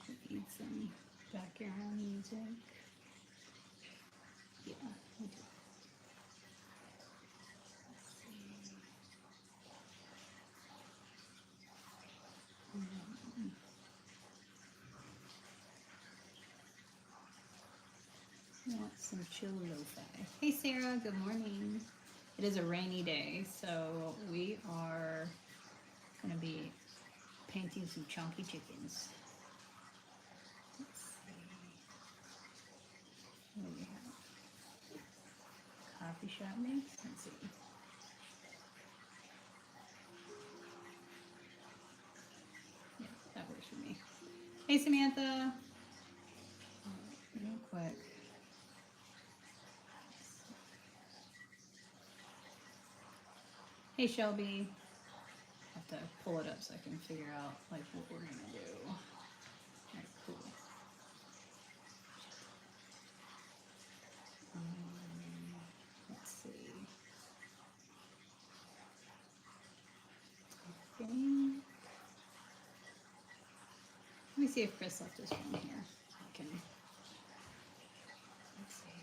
We need some background music. Yeah, we do. Let's see. I want some chill lo-fi. Hey Sarah, good morning. It is a rainy day, so we are gonna be painting some chunky chickens. Let's see. What do we have? Coffee shop mix? Let's see. Yeah, that works for me. Hey Samantha. Real quick. Hey Shelby. I have to pull it up so I can figure out like what we're gonna do. Alright, cool. Let's see. Okay. Let me see if Chris left his phone here. I can. Let's see.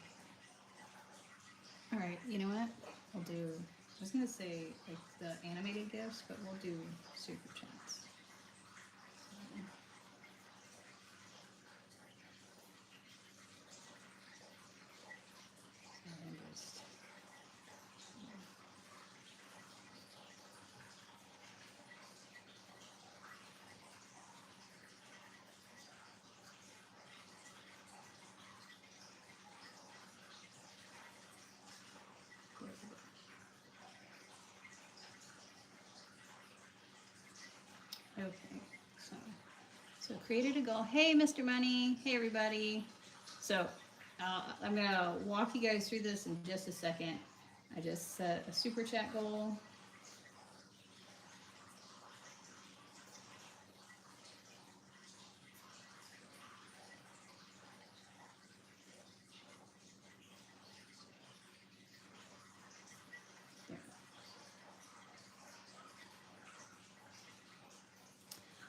All right. You know what? I'll do. I was gonna say like the animated gifts, but we'll do super chats. Okay, so created a goal. Hey, Mr. Money. Hey, everybody. So I'm gonna walk you guys through this in just a second. I just set a super chat goal.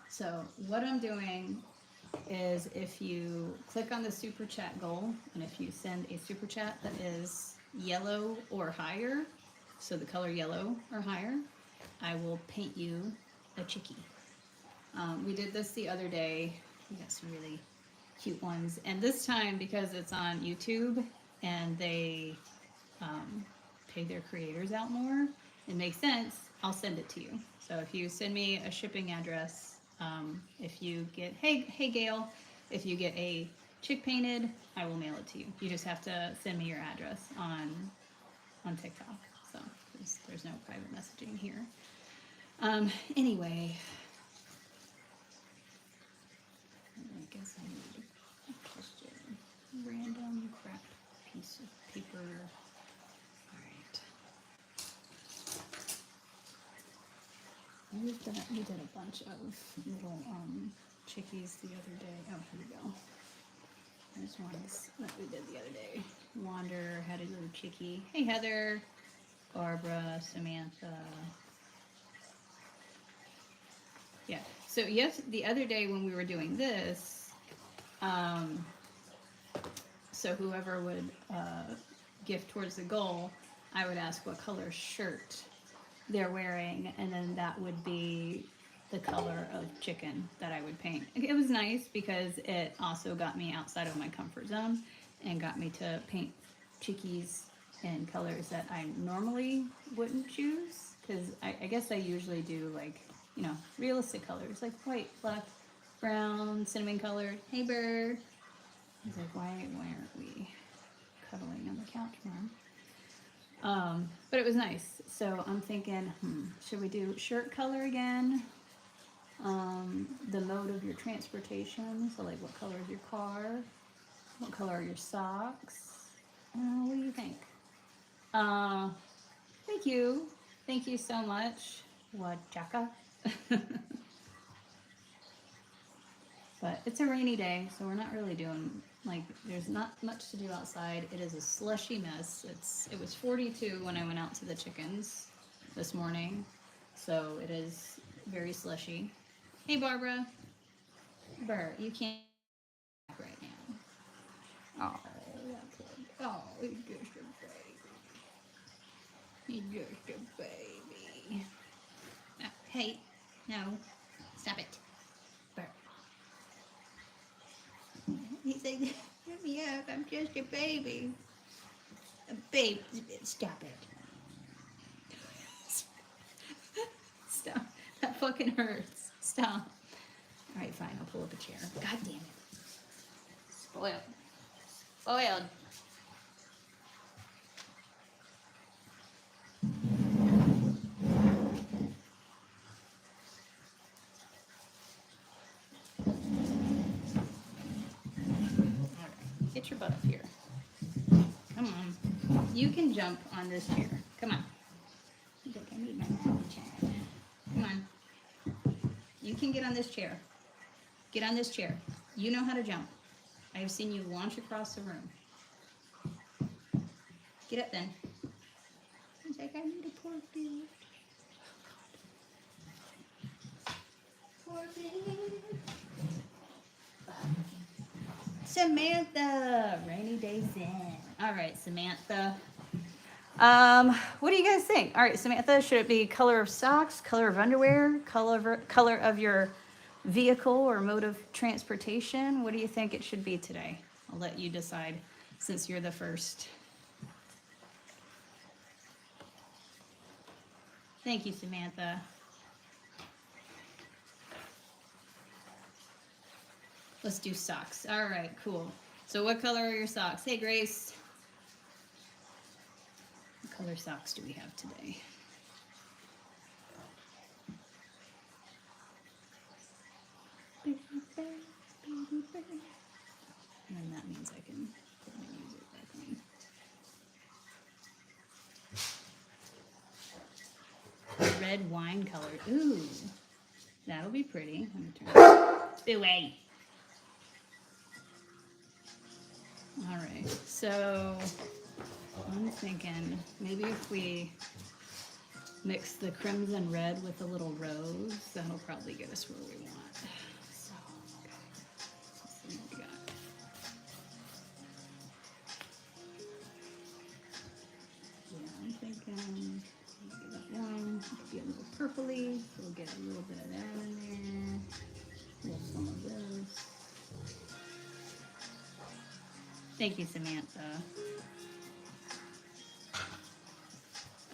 So what I'm doing is if you click on the super chat goal and if you send a super chat that is yellow or higher, so the color yellow or higher, I will paint you a chickie. We did this the other day. We got some really cute ones. And this time, because it's on YouTube and they pay their creators out more, it makes sense, I'll send it to you. So if you send me a shipping address, if you get, hey Gail, if you get a chick painted, I will mail it to you. You just have to send me your address on TikTok. So there's no private messaging here. Anyway, I guess I need just a random crap piece of paper. We did a bunch of little chickies the other day. Oh, here we go. There's ones that we did the other day. Wander had a little chickie. Hey, Heather, Barbara, Samantha. Yeah. So yes, the other day when we were doing this, so whoever would gift towards the goal, I would ask what color shirt they're wearing, and then that would be the color of chicken that I would paint. It was nice because it also got me outside of my comfort zone and got me to paint chickies in colors that I normally wouldn't choose, because I guess I usually do like, you know, realistic colors like white, black, brown, cinnamon colored. Hey bird. He's like, why aren't we cuddling on the couch, Mom? But it was nice. So I'm thinking, should we do shirt color again? The mode of your transportation. So like what color is your car? What color are your socks? What do you think? Thank you. Thank you so much. Wajaka. But it's a rainy day, so we're not really doing, like, there's not much to do outside. It is a slushy mess. It was 42 when I went out to the chickens this morning, so it is very slushy. Hey, Barbara. Bert, you can't right now. Oh, that's good. Oh, he's just a baby. He's just a baby. Hey, no, stop it, Bert. He said, "Let me up. I'm just a baby." Babe, stop it. Stop. That fucking hurts. Stop. All right, fine. I'll pull up a chair. God damn it. Spoiled. Spoiled. All right. Get your butt up here. Come on. You can jump on this chair. Come on. You think I need my chair. Come on. You can get on this chair. Get on this chair. You know how to jump. I have seen you launch across the room. Get up then. He's like, I need a poor dude. Poor dude. Samantha. Rainy days in. All right, Samantha. What do you guys think? All right, Samantha, should it be color of socks, color of underwear, color of your vehicle or mode of transportation? What do you think it should be today? I'll let you decide since you're the first. Thank you, Samantha. Let's do socks. All right, cool. So what color are your socks? Hey, Grace. What color socks do we have today? And then that means I can put my music back on. Red wine color. Ooh, that'll be pretty. Let me turn it away. All right, so I'm thinking maybe if we mix the crimson red with a little rose, that'll probably get us where we want. So, okay. Let's see what we got. Yeah, I'm thinking maybe that one could be a little purpley, so we'll get a little bit of that in there. A little some of this. Thank you, Samantha.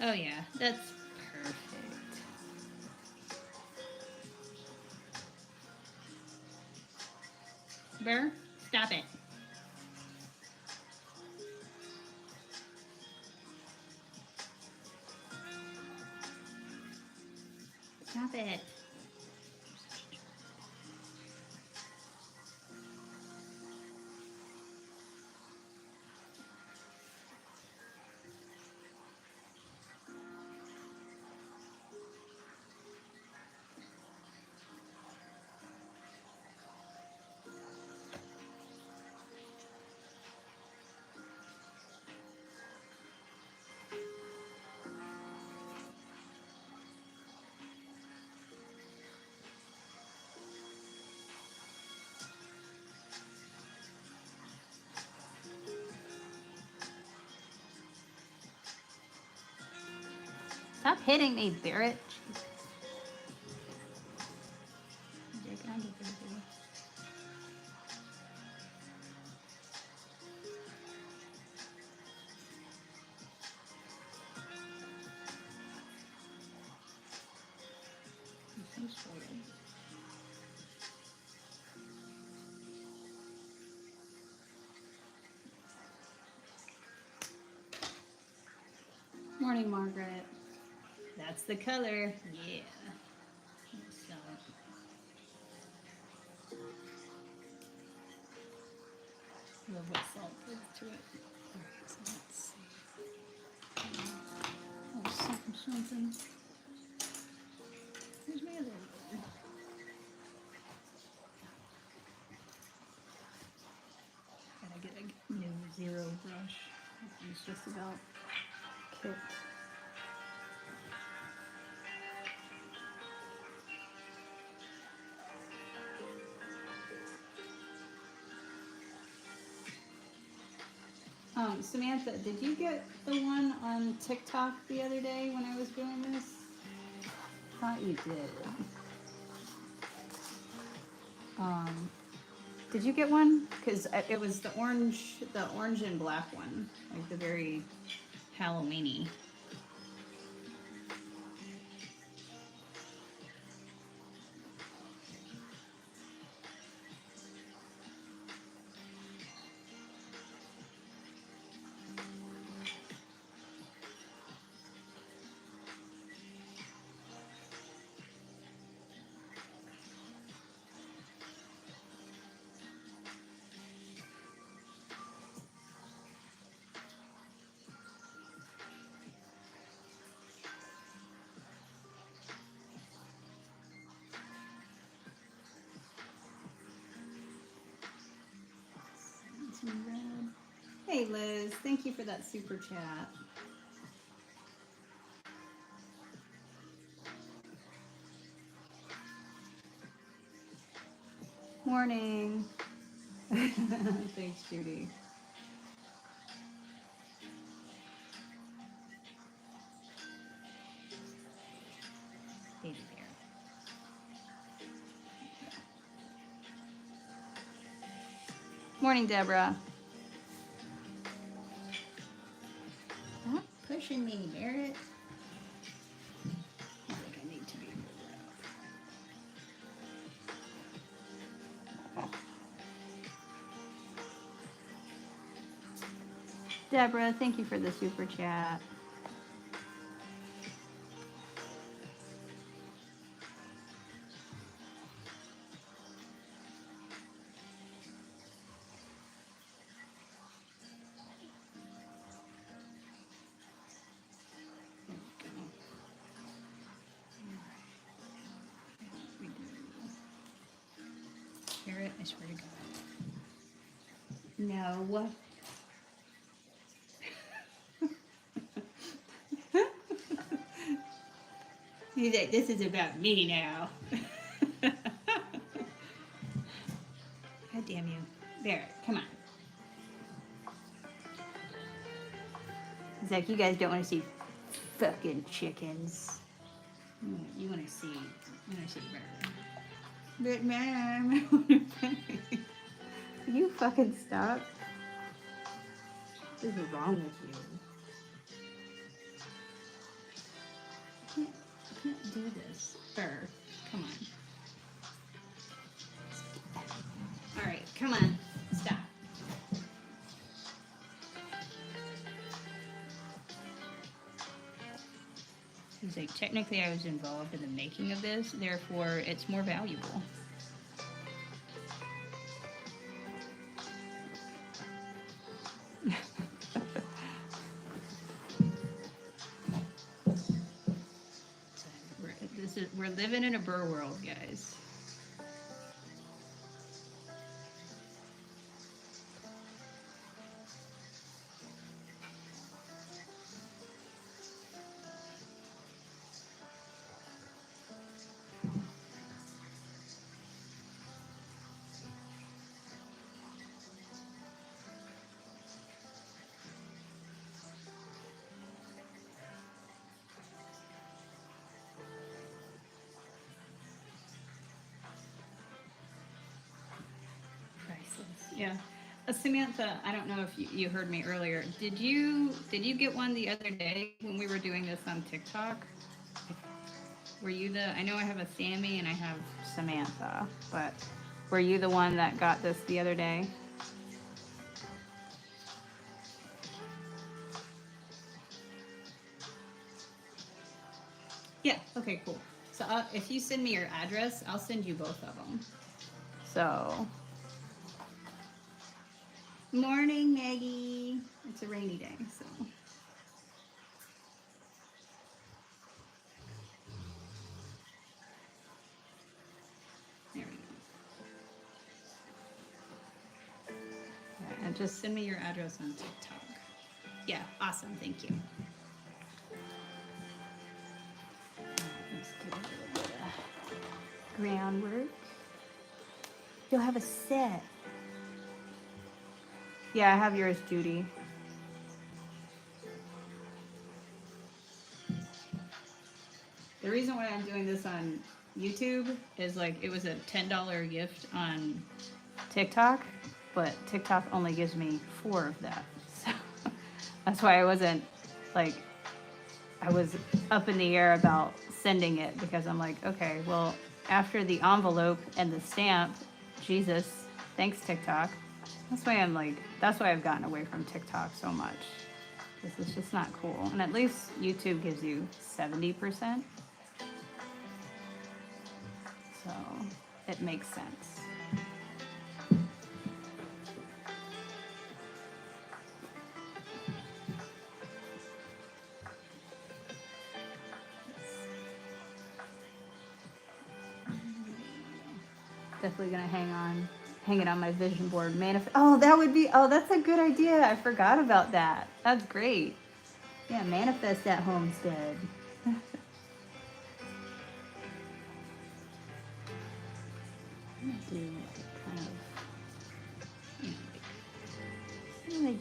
Oh yeah, that's perfect. Burr, stop it. Stop it. Stop hitting me, Barrett. Morning, Margaret. That's the color. Yeah. So, love what salt goes to it. Alright, so let's see. Oh, something. Where's my other one? Gotta get a new zero brush. It's just about kicked. Samantha, did you get the one on TikTok the other day when I was doing this? Thought you did. Did you get one? Because it was the orange and black one, like the very Halloweeny. Hey Liz, thank you for that super chat. Morning. Thanks, Judy. Baby bear. Morning, Deborah. Stop pushing me, Barrett. I think I need to be moved. Deborah, thank you for the super chat. Barrett, I swear to God. No. He's like, this is about me now. God damn you. Barrett, come on. He's like, you guys don't want to see fucking chickens. You want to see Barrett. But ma'am, you fucking stop. What is wrong with you? I can't do this. Fur, come on. Alright, come on. Stop. He's like, technically I was involved in the making of this, therefore it's more valuable. We're living in a burr world, guys. Yeah. Samantha, I don't know if you heard me earlier. Did you get one the other day when we were doing this on TikTok? Were you I know I have a Sammy and I have Samantha, but were you the one that got this the other day? Yeah, okay, cool. So if you send me your address, I'll send you both of them. So... Morning, Maggie. It's a rainy day, so. There we go. Yeah, and just send me your address on TikTok. Yeah, awesome. Thank you. Let's do a little bit of groundwork. You'll have a set. Yeah, I have yours, Judy. The reason why I'm doing this on YouTube is like it was a $10 gift on TikTok, but TikTok only gives me 4 of that. So that's why I wasn't like, I was up in the air about sending it because I'm like, okay, well, after the envelope and the stamp, Jesus, thanks TikTok. That's why I'm like, that's why I've gotten away from TikTok so much. This is just not cool. And at least YouTube gives you 70%. So it makes sense. Definitely gonna hang it on my vision board. Oh, that would be, oh, that's a good idea. I forgot about that. That's great. Yeah, manifest that homestead. Do kind of,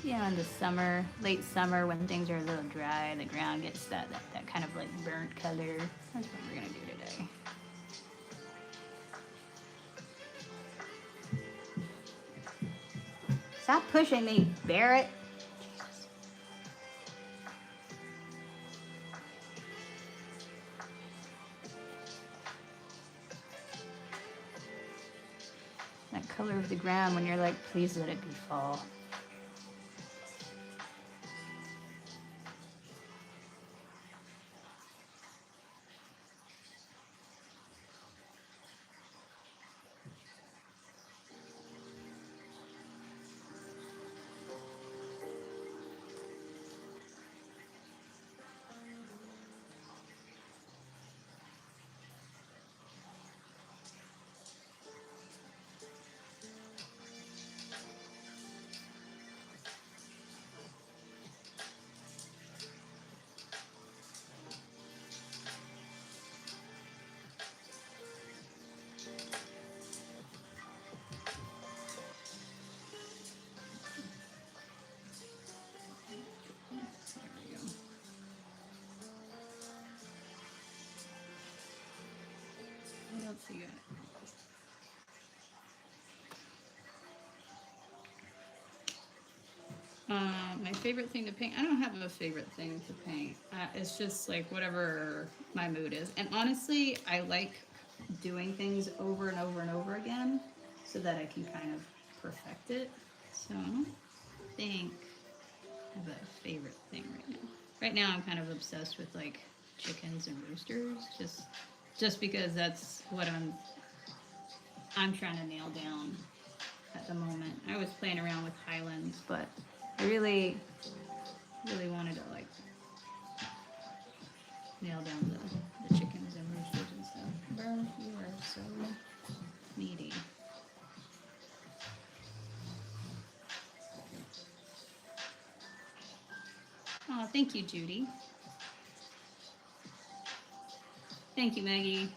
yeah, in the summer, late summer when things are a little dry, the ground gets that kind of like burnt color. That's what we're gonna do today. Stop pushing me, Barrett. Jesus. That color of the ground when you're like, please let it be fall. What else you got? My favorite thing to paint, I don't have a favorite thing to paint. It's just like whatever my mood is. And honestly, I like doing things over and over and over again so that I can kind of perfect it. So I don't think I have a favorite thing right now. Right now I'm kind of obsessed with like chickens and roosters, just because that's what I'm trying to nail down at the moment. I was playing around with Highlands, but I really wanted to like nail down the chickens and roosters and stuff. Burn, you are so needy. Oh, thank you, Judy. Thank you, Maggie.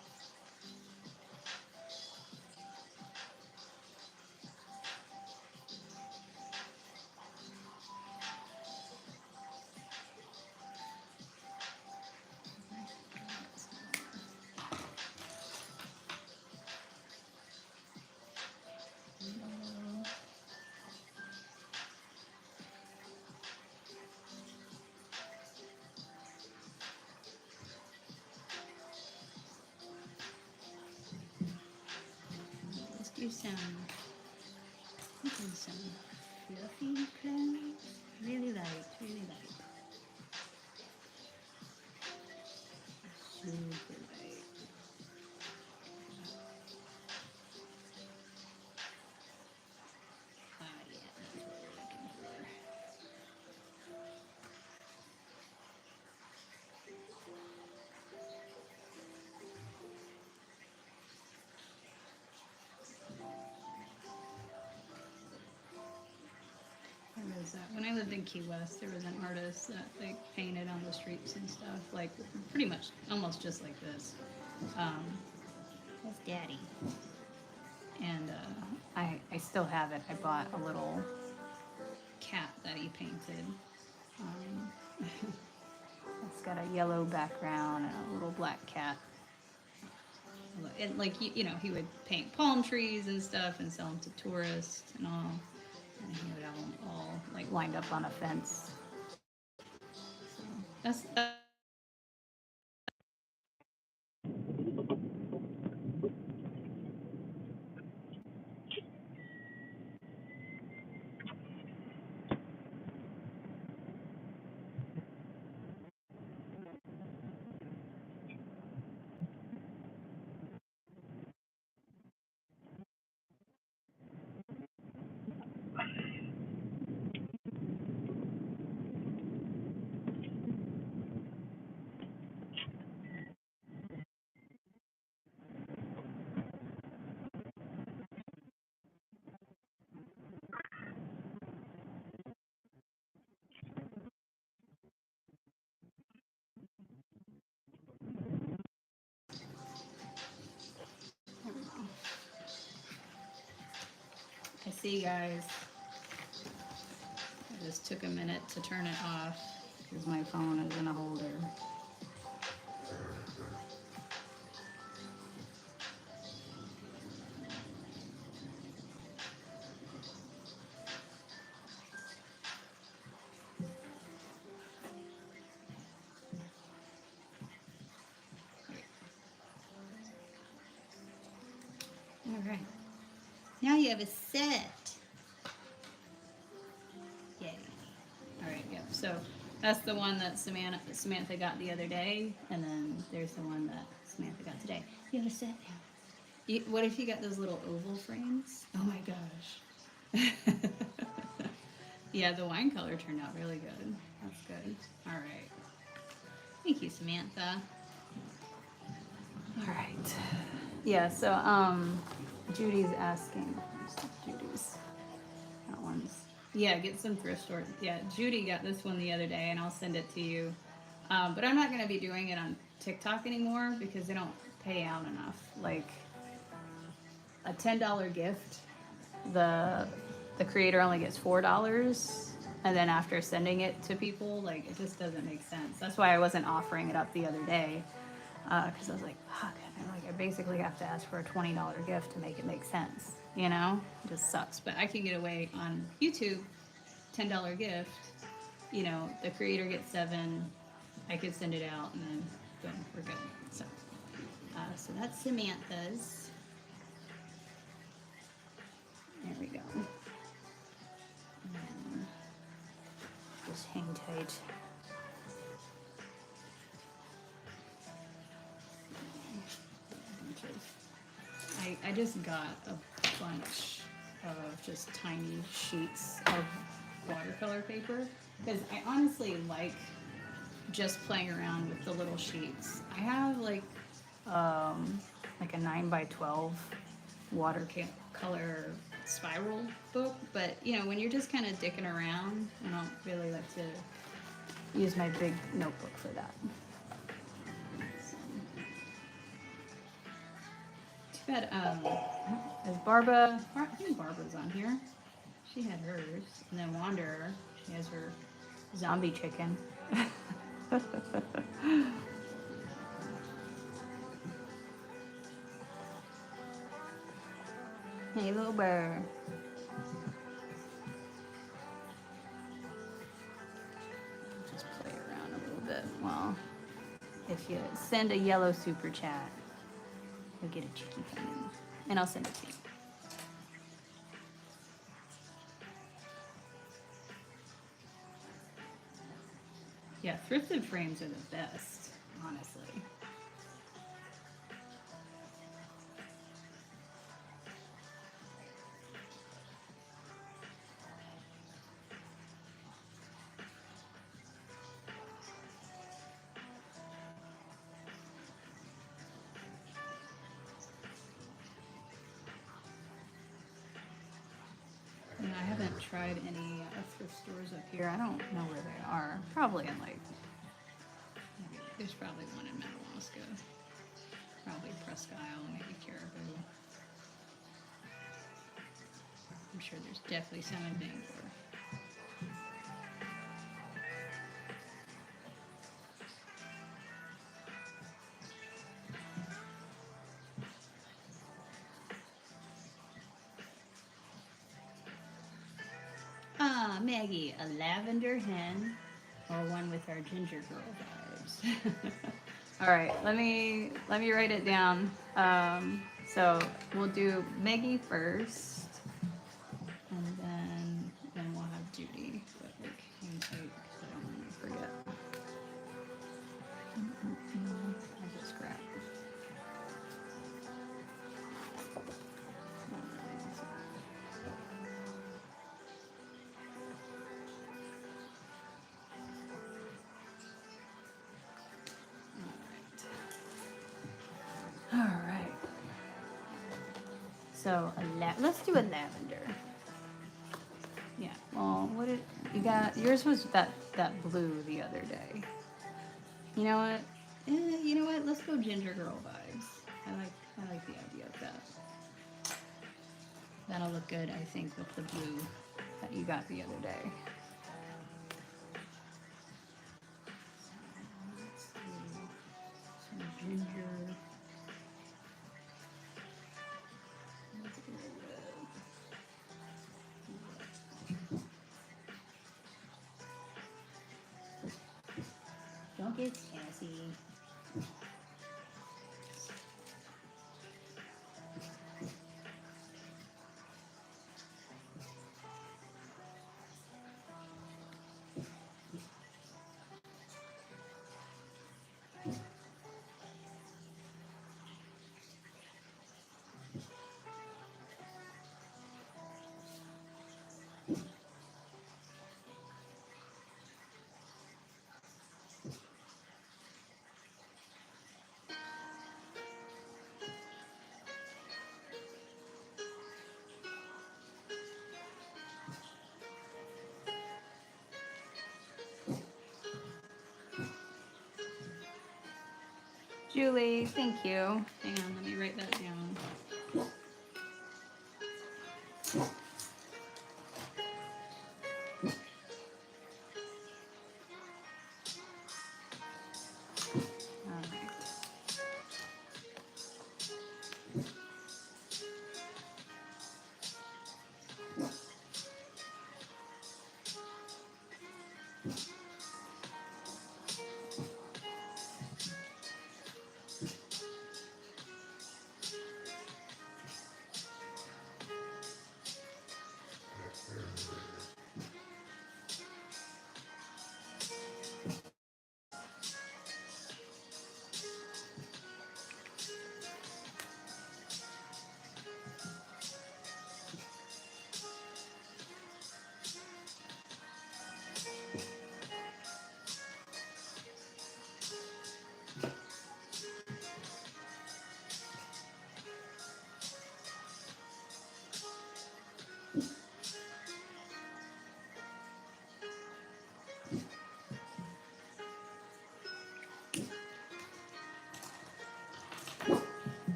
Do some fluffy clouds. Really light. Super light. Yeah, that's what we're looking for. When I lived in Key West, there was an artist that like painted on the streets and stuff, like pretty much almost just like this. That's Daddy. And I still have it. I bought a little cat that he painted. It's got a yellow background and a little black cat. And like you know, he would paint palm trees and stuff and sell them to tourists and all. And he would have them all like lined up on a fence. So that's I see, guys. I just took a minute to turn it off because my phone is in a holder. All right. Now you have a set. Yay. All right, yep. So that's the one that Samantha got the other day, and then there's the one that Samantha got today. You have a set now. What if you got those little oval frames? Oh my gosh. Yeah, the wine color turned out really good. That's good. All right. Thank you, Samantha. All right. Yeah, so Judy's asking. Judy's. That one's. Yeah, get some thrift stores. Yeah, Judy got this one the other day, and I'll send it to you. But I'm not going to be doing it on TikTok anymore because they don't pay out enough. Like a $10 gift, the creator only gets $4, and then after sending it to people, like it just doesn't make sense. That's why I wasn't offering it up the other day because I was like, fuck, I basically have to ask for a $20 gift to make it make sense. You know, it just sucks. But I can get away on YouTube, $10 gift. You know, the creator gets 7. I could send it out, and then boom, we're good. So, so that's Samantha's. There we go. And just hang tight. I just got a bunch of just tiny sheets of watercolor paper because I honestly like just playing around with the little sheets. I have like a 9x12 watercolor spiral book, but you know, when you're just kind of dicking around, I don't really like to use my big notebook for that. Too bad, is I think Barbara's on here. She had hers, and then Wanderer, she has her zombie chicken. Hey, little bird. Just play around a little bit. Well, if you send a yellow super chat, you'll get a chicken coming, and I'll send it to you. Yeah, thrifted frames are the best, honestly. And I haven't tried any thrift stores up here. I don't know where they are. Probably in like, maybe, there's probably one in Madawaska. Probably Presque Isle, maybe Caribou. I'm sure there's definitely some in Bangor. Maggie, a lavender hen or one with our ginger girl vibes? All right, let me write it down. So we'll do Maggie first, and then we'll have Judy. But like, hang tight, 'cause I don't want to forget. I'll just grab. All right. So let's do a lavender. Yeah. Well, what did you got? Yours was that blue the other day. You know what? You know what? Let's go ginger girl vibes. I like the idea of that. That'll look good, I think, with the blue that you got the other day. Let's do some ginger. Let's go with. Don't get sassy. Julie, thank you. Hang on, let me write that down. All right.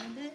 around it.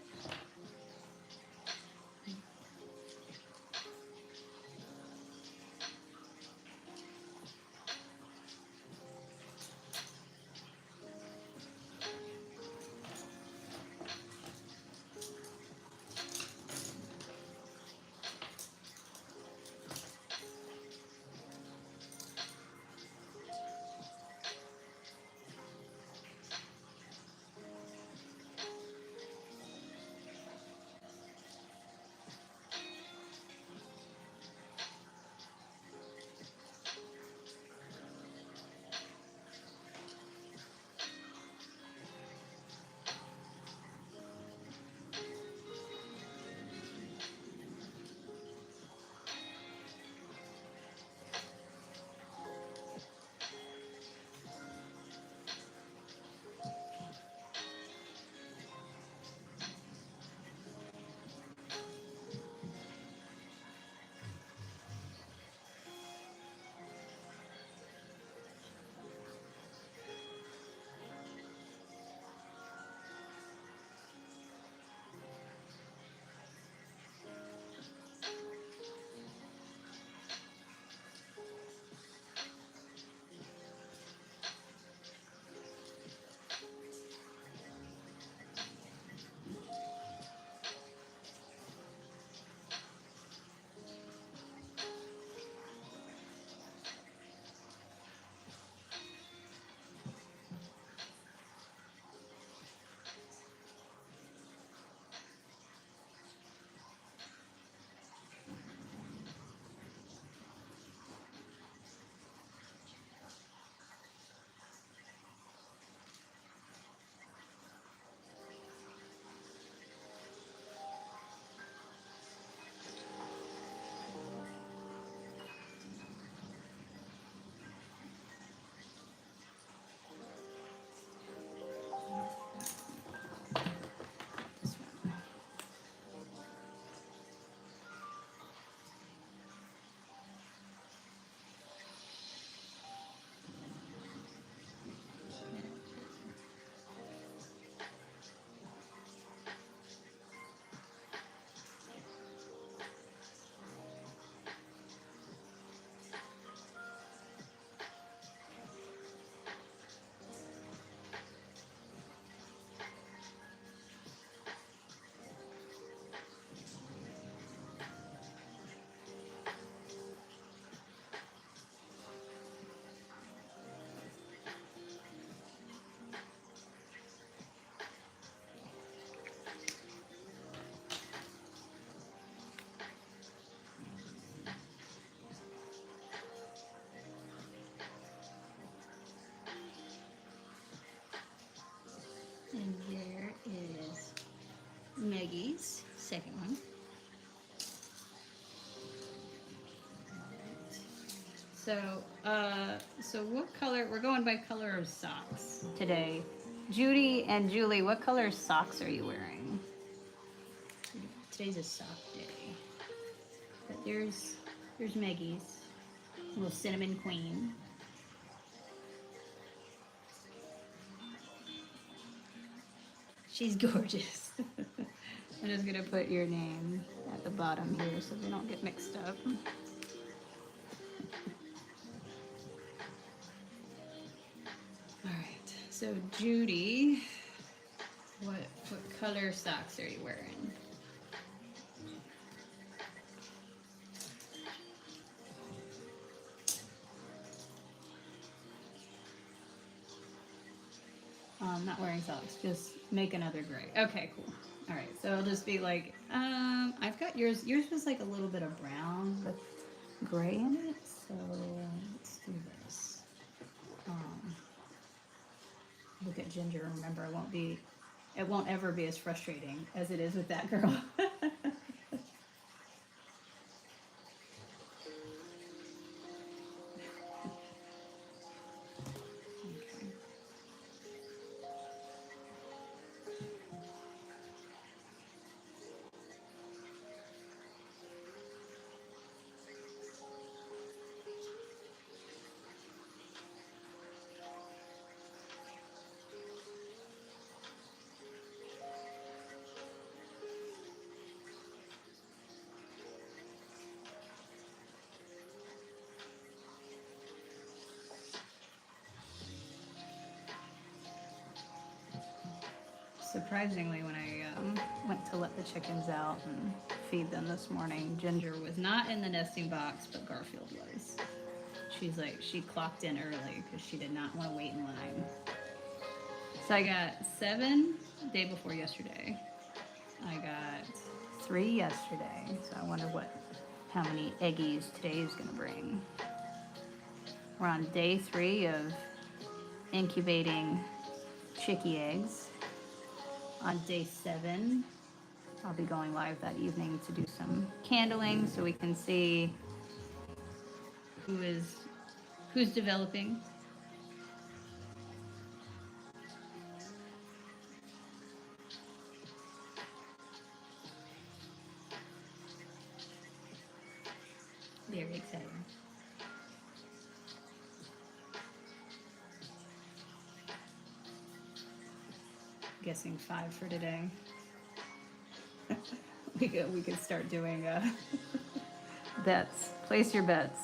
And there is Maggie's second one. So what color? We're going by color of socks today. Judy and Julie, what color socks are you wearing? Today's a sock day. But there's Maggie's little cinnamon queen. She's gorgeous. I'm just gonna put your name at the bottom here so they don't get mixed up. All right, so Judy, what color socks are you wearing? Not wearing socks, just make another gray. Okay, cool. All right, so it'll just be like, I've got yours. Yours was like a little bit of brown with gray in it. So let's do this. Look at Ginger. Remember, it won't ever be as frustrating as it is with that girl. Surprisingly, when I went to let the chickens out and feed them this morning, Ginger was not in the nesting box, but Garfield was. She's like, she clocked in early because she did not want to wait in line. So I got 7 day before yesterday. I got 3 yesterday. So I wonder how many eggies today is going to bring. We're on day 3 of incubating chickie eggs. On day 7, I'll be going live that evening to do some candling so we can see who's developing. Very exciting. Guessing 5 for today. we could start doing bets. Place your bets.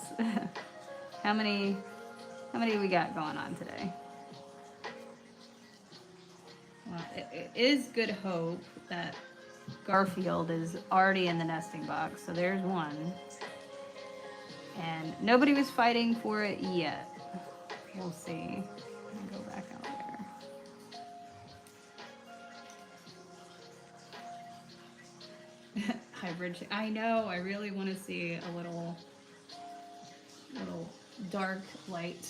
How many we got going on today? Well, it is good hope that Garfield is already in the nesting box, so there's 1. And nobody was fighting for it yet. We'll see. I'll go back out there. Hybrid. I know. I really want to see a little dark light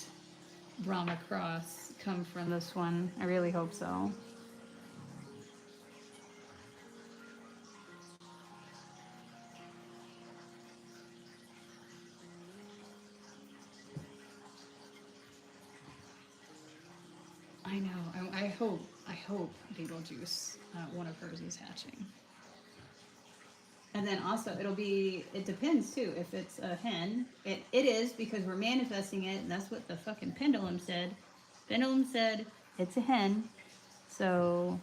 Brahma cross come from this one. I really hope so. I know. I hope Beetlejuice, one of hers is hatching. And then also, it depends too. If it's a hen, it is because we're manifesting it, and that's what the fucking pendulum said. Pendulum said it's a hen. So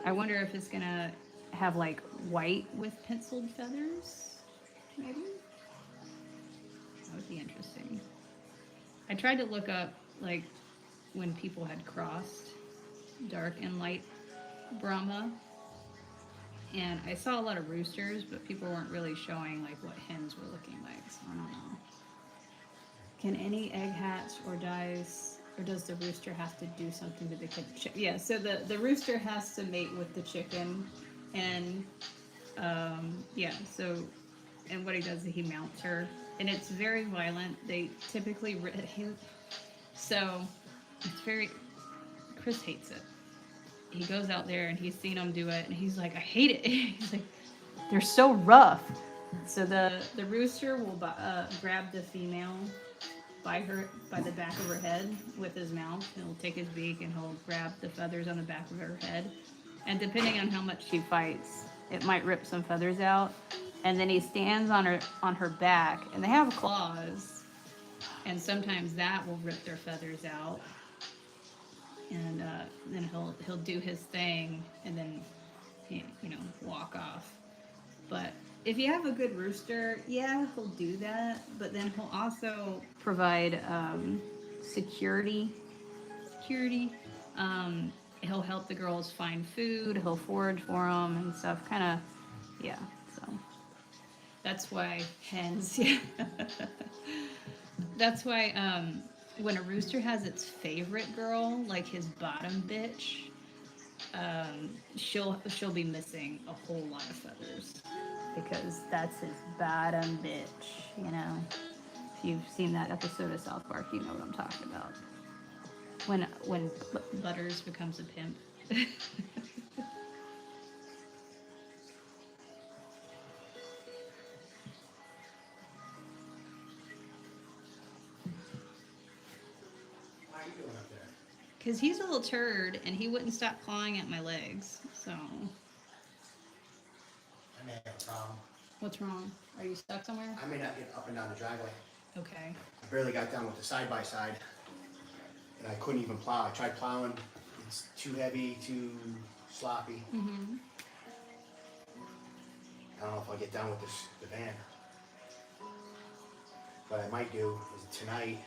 I wonder if it's gonna have like white with penciled feathers, maybe? That would be interesting. I tried to look up like when people had crossed dark and light Brahma. And I saw a lot of roosters, but people weren't really showing like what hens were looking like, so I don't know. Can any egg hatch or does the rooster have to do something to the chicken? Yeah, so the rooster has to mate with the chicken, and yeah, so, and what he does is he mounts her, and it's very violent. They typically, so it's very, Chris hates it. He goes out there and he's seen them do it, and he's like, I hate it. He's like, they're so rough. So the rooster will grab the female by the back of her head with his mouth. He'll take his beak and he'll grab the feathers on the back of her head. And depending on how much she fights, it might rip some feathers out. And then he stands on her back, and they have claws, and sometimes that will rip their feathers out. And then he'll do his thing, and then he, walk off. But if you have a good rooster, yeah, he'll do that. But then he'll also provide security. He'll help the girls find food. He'll forage for them and stuff. Kind of, yeah. So that's why hens. Yeah. That's why. When a rooster has its favorite girl, like his bottom bitch, she'll be missing a whole lot of feathers because that's his bottom bitch. If you've seen that episode of South Park, you know what I'm talking about. When Butters becomes a pimp. Because he's a little turd, and he wouldn't stop clawing at my legs, so. I may have a problem. What's wrong? Are you stuck somewhere? I may not get up and down the driveway. Okay. I barely got down with the side-by-side, and I couldn't even plow. I tried plowing. It's too heavy, too sloppy. Mm-hmm. I don't know if I'll get down with the van. What I might do is tonight,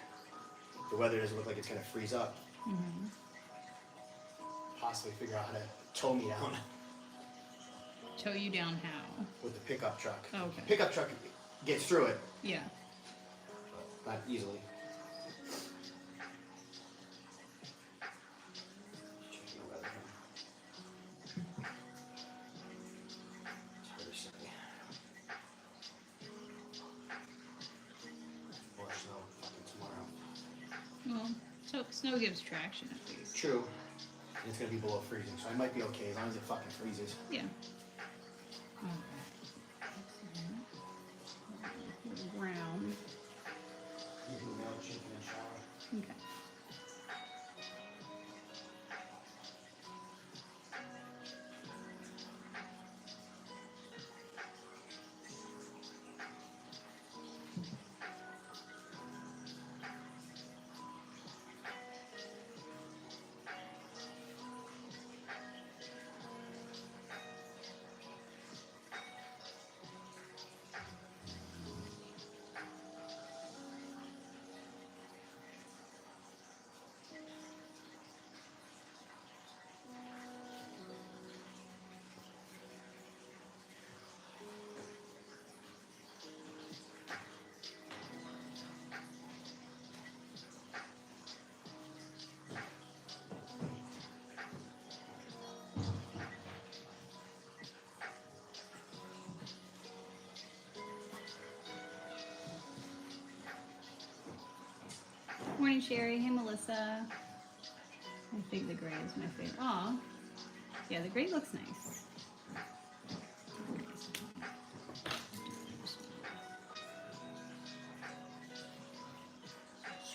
the weather doesn't look like it's going to freeze up. Mm-hmm. Possibly figure out how to tow me down Tow you down how? with the pickup truck. Okay. Pickup truck gets through it, Yeah. but not easily. Checking the weather here. It's hard to say. Or snow fucking tomorrow. Well, so snow gives traction at least. True. And it's gonna be below freezing, so I might be okay as long as it fucking freezes. Yeah. Okay. Ground. Milk, chicken, and shower. Okay. Morning, Sherry. Hey, Melissa. I think the gray is my favorite. Aw. Yeah, the gray looks nice.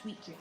Sweet gray.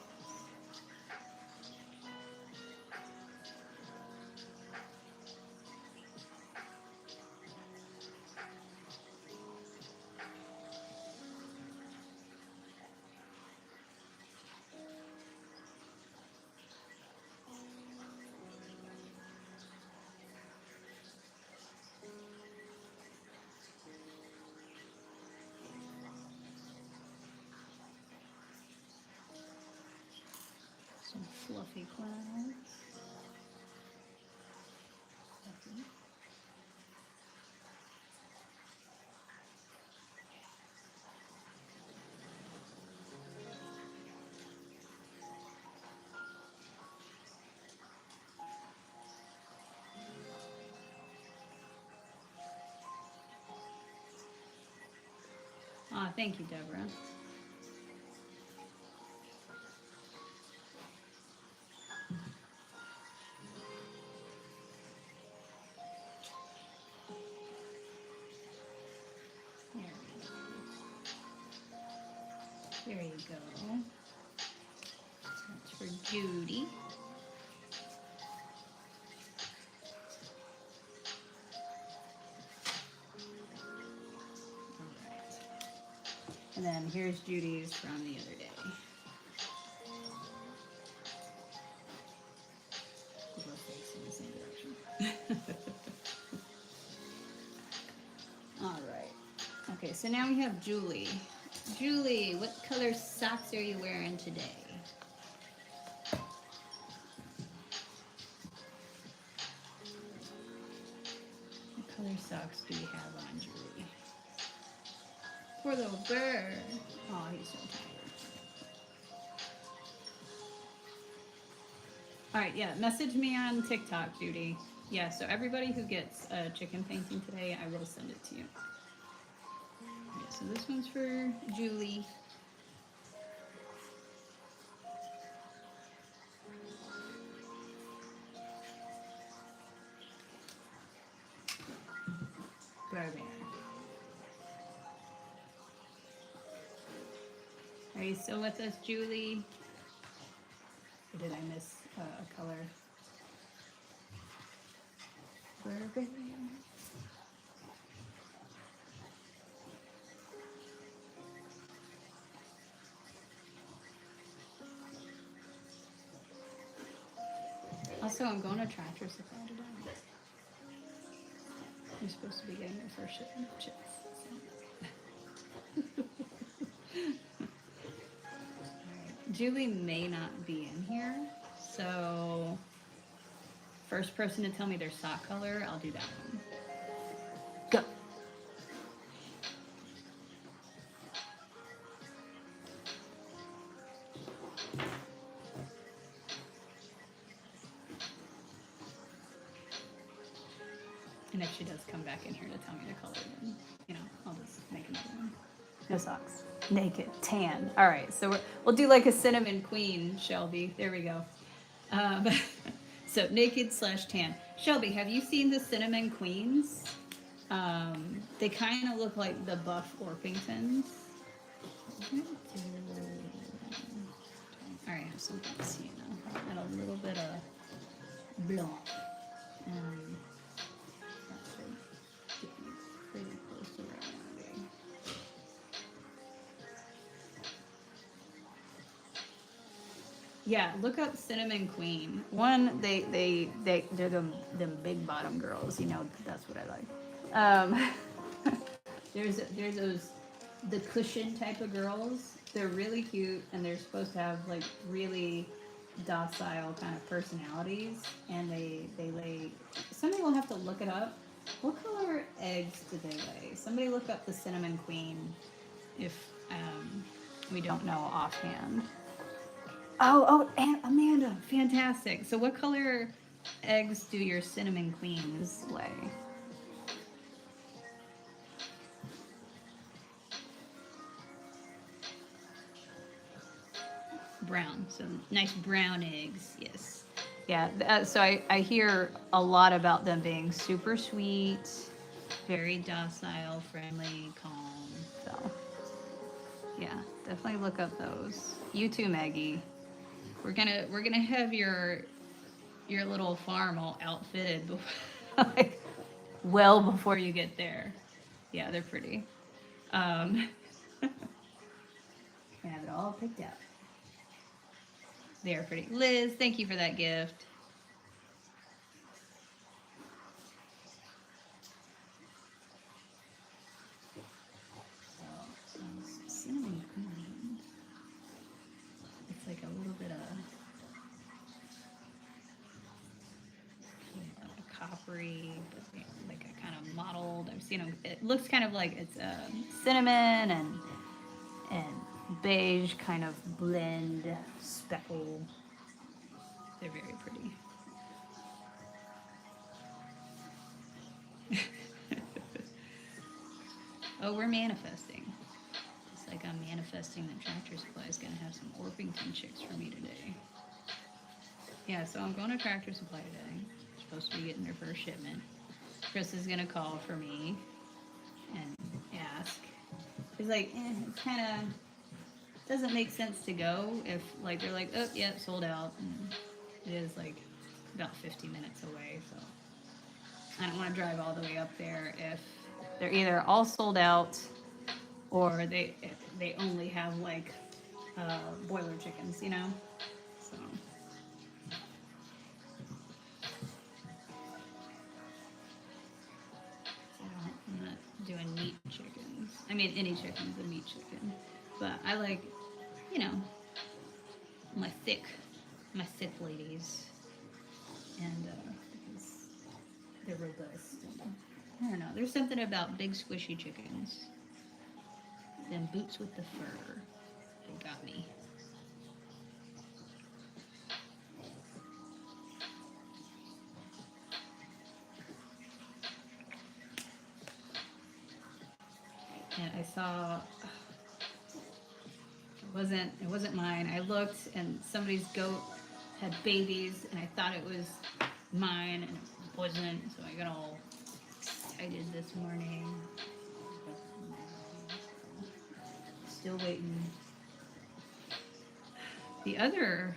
Some fluffy clouds. Fluffy. Ah, thank you, Deborah. There you go. That's for Judy. Alright. And then here's Judy's from the other day. We'll both face in the same direction. Alright. Okay, so now we have Julie. Julie, what color socks are you wearing today? What color socks do you have on, Julie? Poor little bird. Oh, he's so tired. Alright, yeah, message me on TikTok, Judy. Yeah, so everybody who gets a chicken painting today, I will send it to you. So this one's for Julie. Barbara. Are you still with us, Julie? Or did I miss a color? Barbara. Also, I'm going to Tractor Supply today. You're supposed to be getting your first shipment of chips. So. Right. Julie may not be in here, so First person to tell me their sock color, I'll do that one. Go. And if she does come back in here to tell me the color, then, you know, I'll just make another one. No socks. Naked. Tan. All right, so we'll do like a cinnamon queen, Shelby. There we go. So naked / tan. Shelby, have you seen the cinnamon queens? They kind of look like the buff Orpingtons. All right, I have something to see now. And a little bit of blanc. That should get me pretty close to where I want to be. Yeah, look up Cinnamon Queen. One, they're them big bottom girls. You know, that's what I like. There's those the cushion type of girls. They're really cute, and they're supposed to have like really docile kind of personalities. And they lay. Somebody will have to look it up. What color eggs do they lay? Somebody look up the Cinnamon Queen if we don't know offhand. Oh, and Amanda, fantastic. So what color eggs do your cinnamon queens lay? Brown, so nice brown eggs, yes. Yeah, so I hear a lot about them being super sweet, very docile, friendly, calm. So yeah, definitely look up those. You too, Maggie. We're gonna have your little farm all outfitted before, like, well before you get there. Yeah, they're pretty. I have it all picked out. They are pretty. Liz, thank you for that gift. So, cinnamon queen. It's like a little bit of coppery, like a kind of mottled. I've seen them. It looks kind of like it's cinnamon and beige kind of blend speckle. They're very pretty. Oh, we're manifesting. It's like I'm manifesting that Tractor Supply is going to have some Orpington chicks for me today. Yeah, so I'm going to Tractor Supply today. Supposed to be getting their first shipment. Chris is going to call for me and ask. He's like, it kind of doesn't make sense to go if, like, they're like, oh, yeah, sold out. And it is, like, about 50 minutes away, so I don't want to drive all the way up there if they're either all sold out or they only have, like, boiler chickens, you know? So I'm not doing meat chickens. I mean, any chicken's a meat chicken. But I like, you know, my thick ladies. And because they're robust. And, I don't know. There's something about big squishy chickens. Them boots with the fur. They got me. And I saw, it wasn't mine. I looked and somebody's goat had babies and I thought it was mine and it wasn't, so I got all excited this morning. Still waiting. The other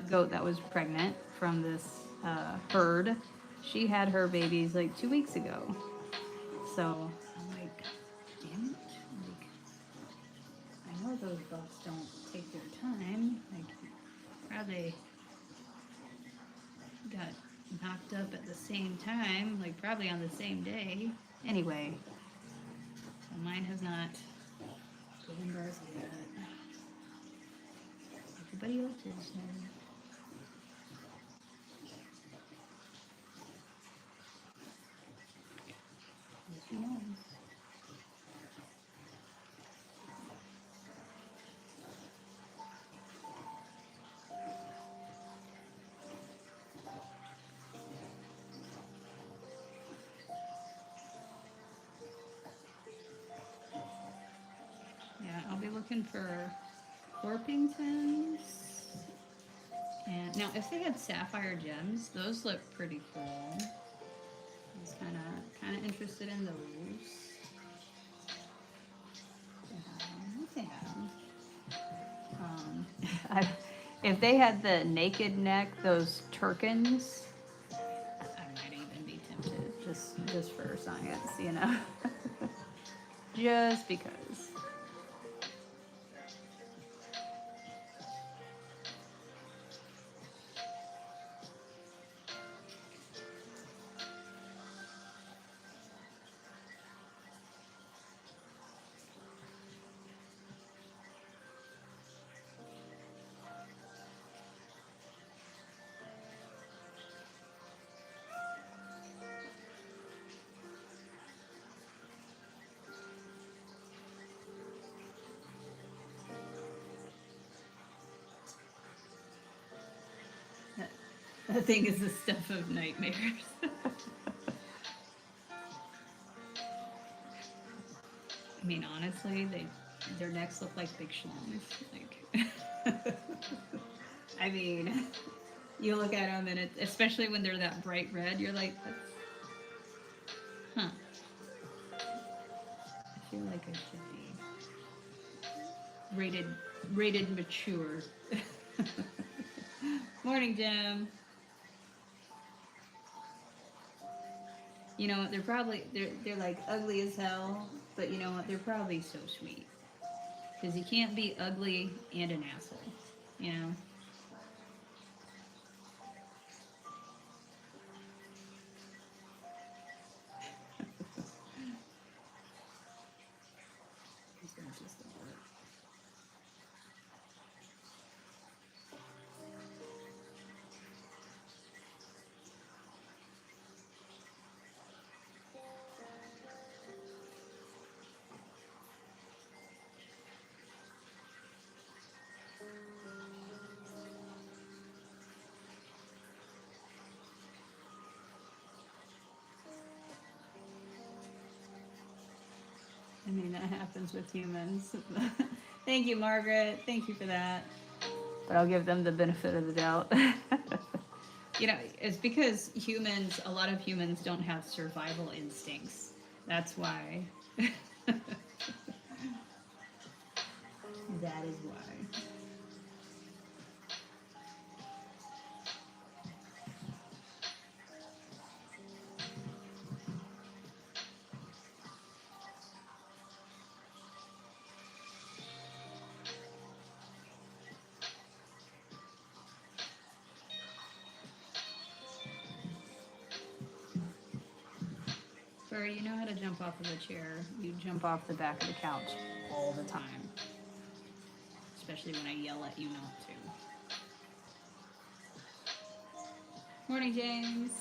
goat that was pregnant from this herd, she had her babies like 2 weeks ago. So I'm like, damn it. Like, I know those bucks don't take their time. Like, probably got knocked up at the same time, like probably on the same day. Anyway, so mine has not given birth yet. Everybody else is. looking for Orpingtons. And now, if they had sapphire gems, those look pretty cool. I was kind of interested in those. What they have? If they had the naked neck, those Turkins, I might even be tempted, just for science, you know, just because. That thing is the stuff of nightmares. I mean, honestly, their necks look like big schlongs. Like, I mean, you look at them, and especially when they're that bright red, you're like, huh. I feel like I should be rated mature. Morning, Jim. You know what? They're like ugly as hell, but you know what? They're probably so sweet. Because you can't be ugly and an asshole, you know? I mean, that happens with humans. Thank you, Margaret. Thank you for that. But I'll give them the benefit of the doubt. You know, it's because a lot of humans don't have survival instincts. That's why. That is why. Furry, you know how to jump off of a chair. You jump off the back of the couch all the time. Especially when I yell at you not to. Morning, James.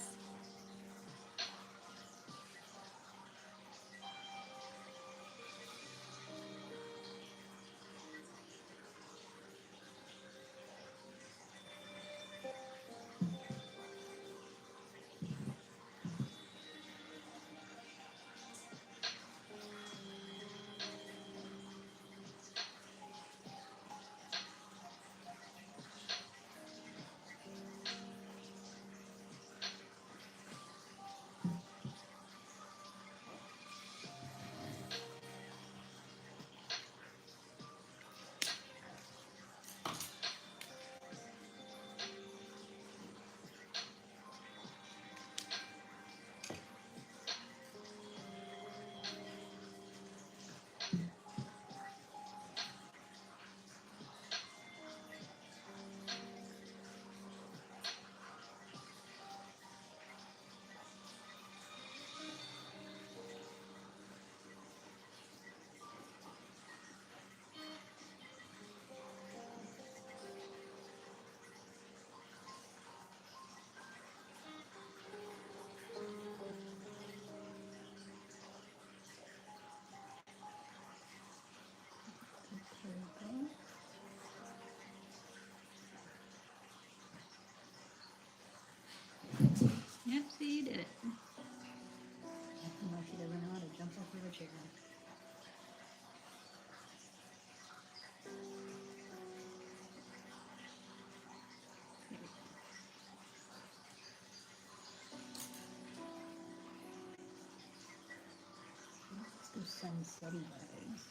Yep, see, you did it. Unless you doesn't know how to jump off of a chair. sunsetty legs.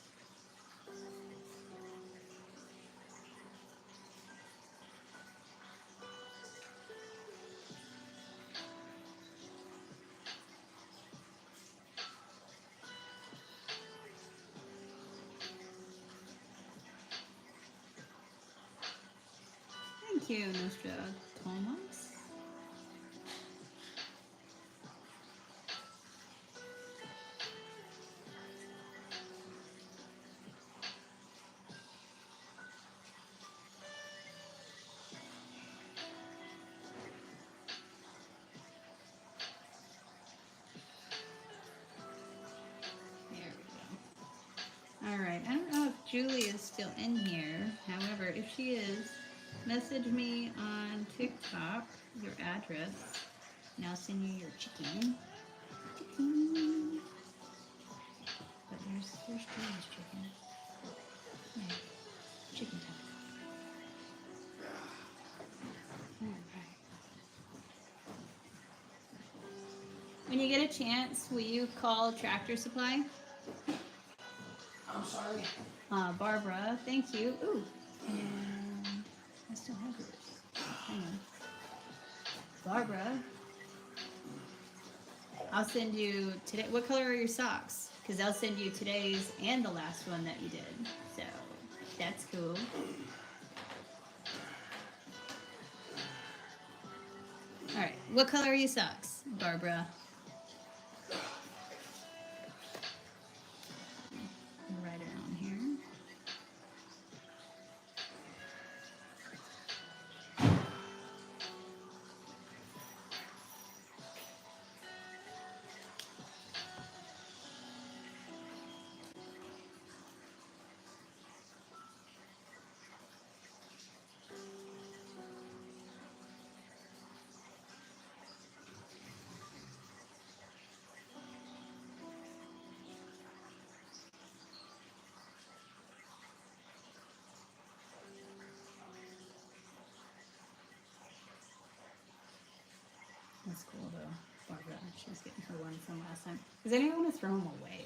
Thank you, Nostra Thomas. There we go. All right. I don't know if Julie is still in here. However, if she is, message me on TikTok your address, and I'll send you your chicken. Chicken. But there's Julie's chicken. Yeah. Chicken time. All right. When you get a chance, will you call Tractor Supply? I'm sorry. Barbara, thank you. Ooh, and I still have yours. Hang on. Barbara, I'll send you today. What color are your socks? Because I'll send you today's and the last one that you did. So that's cool. All right, what color are your socks, Barbara? Right around here. That's cool though, Barbara. She's getting her ones from last time. Because I didn't want to throw them away.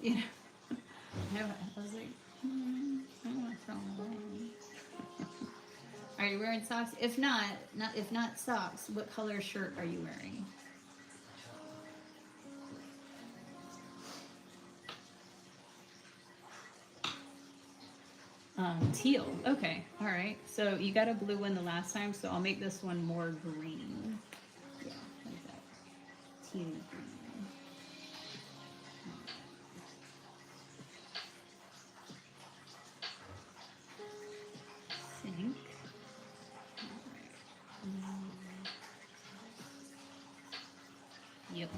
You know, I was like, I don't want to throw them away. Are you wearing socks? If not socks, what color shirt are you wearing? Teal. Okay. All right. So you got a blue one the last time, so I'll make this one more green. Yeah, like that. Teal green. Think. Yep.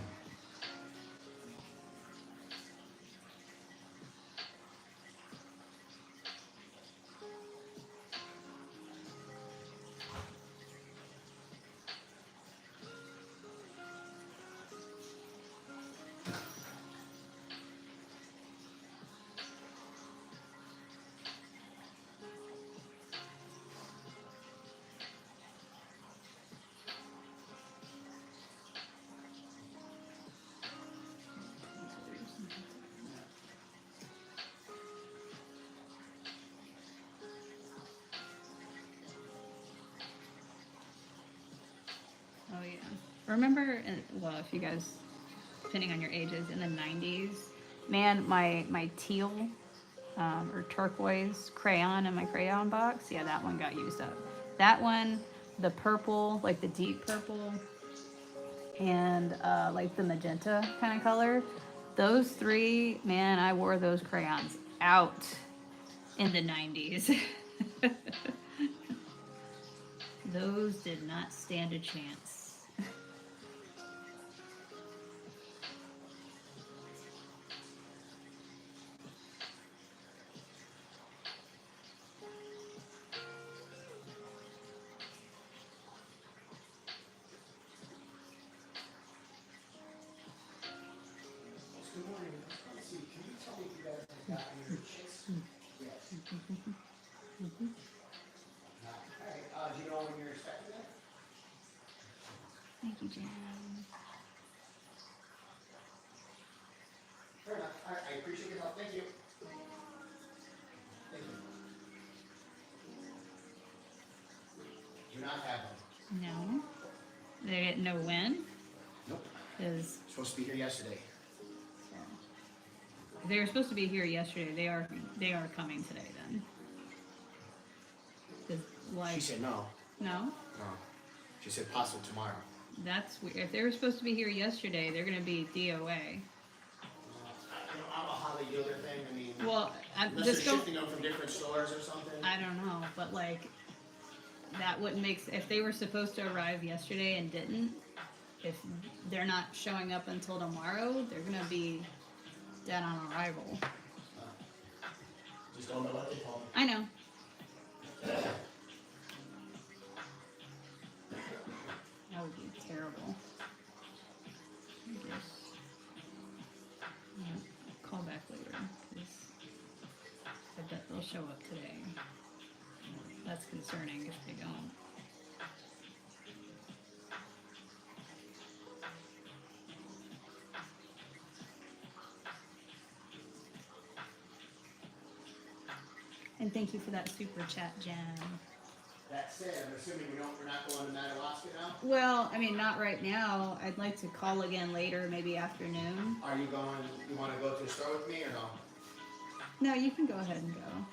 Oh yeah. Remember, well, if you guys, depending on your ages, in the 90s, man, my teal or turquoise crayon in my crayon box, yeah, that one got used up. That one, the purple, like the deep purple, and like the magenta kind of color, those three, man, I wore those crayons out in the 90s. Those did not stand a chance. Good morning. Let's see. Can you tell me if you guys have gotten your chicks? Yes. All right. Do you know when you're expecting that? Thank you, Jan. Fair enough. I appreciate your help. Thank you. Thank you. Do not have them. No. They didn't know when? Nope. Because Supposed to be here yesterday. they were supposed to be here yesterday. They are coming today then. 'Cause, like, She said no. no? No. She said possible tomorrow. That's weird. If they were supposed to be here yesterday, they're gonna be DOA. I don't know how they do their thing. I mean, Well, unless just they're go. shifting them from different stores or something. I don't know, but like, that wouldn't make if they were supposed to arrive yesterday and didn't. If they're not showing up until tomorrow, they're gonna be dead on arrival. Just don't know what they told me. I know. That would be terrible. Call back later, 'cause I bet they'll show up today. That's concerning if they don't. And thank you for that super chat, Jen. That said, I'm assuming we're not going to Madawaska now? Well, I mean, not right now. I'd like to call again later, maybe afternoon. Are you going, you want to go to the store with me or no? No, you can go ahead and go.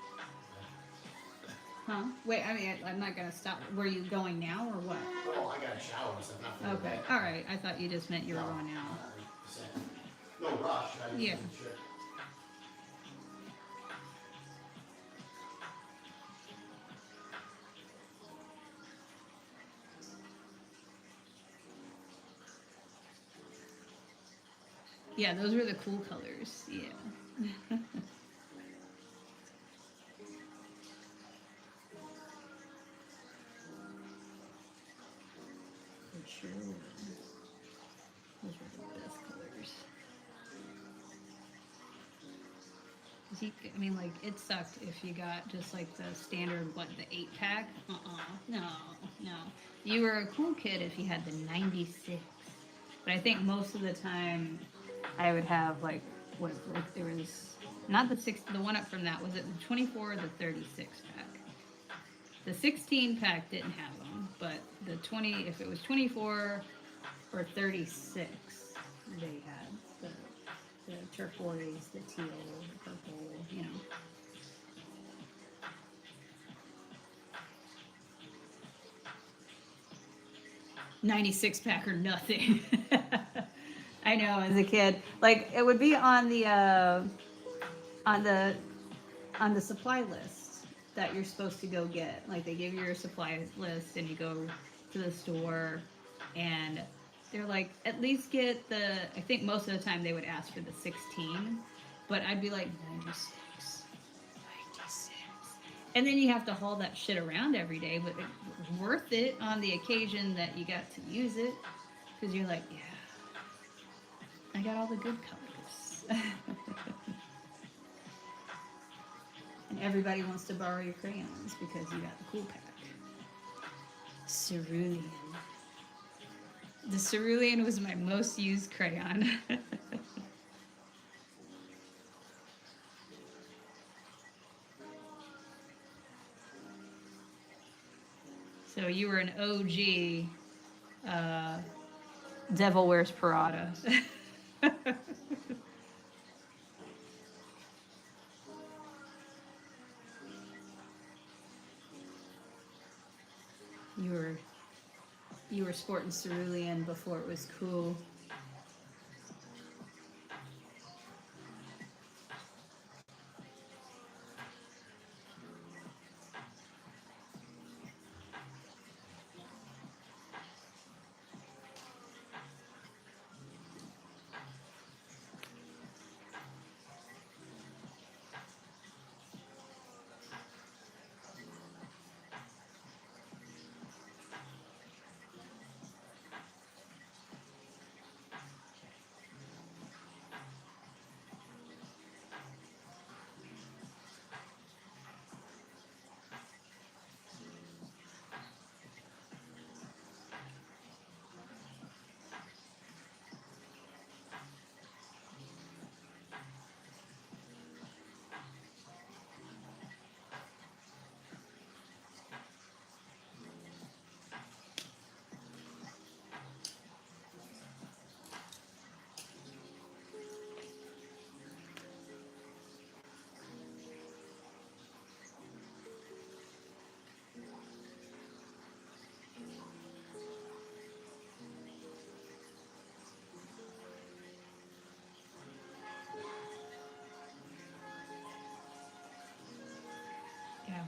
Huh? Wait, I mean, I'm not gonna stop. Were you going now or what? Oh, I got a shower and stuff, not for the Okay, day. alright. I thought you just meant you were No, going now. 100%. No rush. I just Yeah. wasn't sure. Yeah, those were the cool colors. Yeah. For sure. Those were the best colors. I mean, like, it sucked if you got just like the standard, what, the 8-pack? No. You were a cool kid if you had the 96. But I think most of the time I would have like there was not the the one up from that, was it the 24 or the 36 pack? The 16 pack didn't have them, but the 20, if it was 24 or 36, they had the turquoise, the teal, the purple, you know. $96 pack or nothing. I know, as a kid, like it would be on the supply list that you're supposed to go get. Like they give you your supply list, and you go to the store, and they're like, at least get the. I think most of the time they would ask for the 16, but I'd be like 96. And then you have to haul that shit around every day, but it's worth it on the occasion that you got to use it, because you're like, yeah. I got all the good colors. And everybody wants to borrow your crayons because you got the cool pack. Cerulean. The cerulean was my most used crayon. So you were an OG Devil Wears Prada. You were sporting cerulean before it was cool.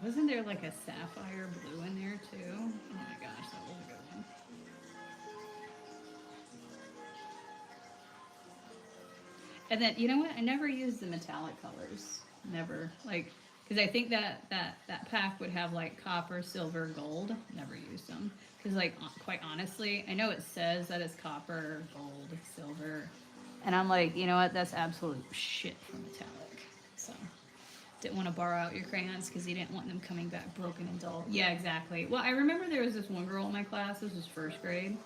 wasn't there like a sapphire blue in there too? Oh my gosh, that was a good one. And then, you know what? I never used the metallic colors. Never. Like, because I think that pack would have like copper, silver, gold. Never used them. Because, like, quite honestly, I know it says that it's copper, gold, silver. And I'm like, you know what? That's absolute shit for metallic. So, didn't want to borrow out your crayons because you didn't want them coming back broken and dull. Yeah, exactly. Well, I remember there was this one girl in my class. This was first grade.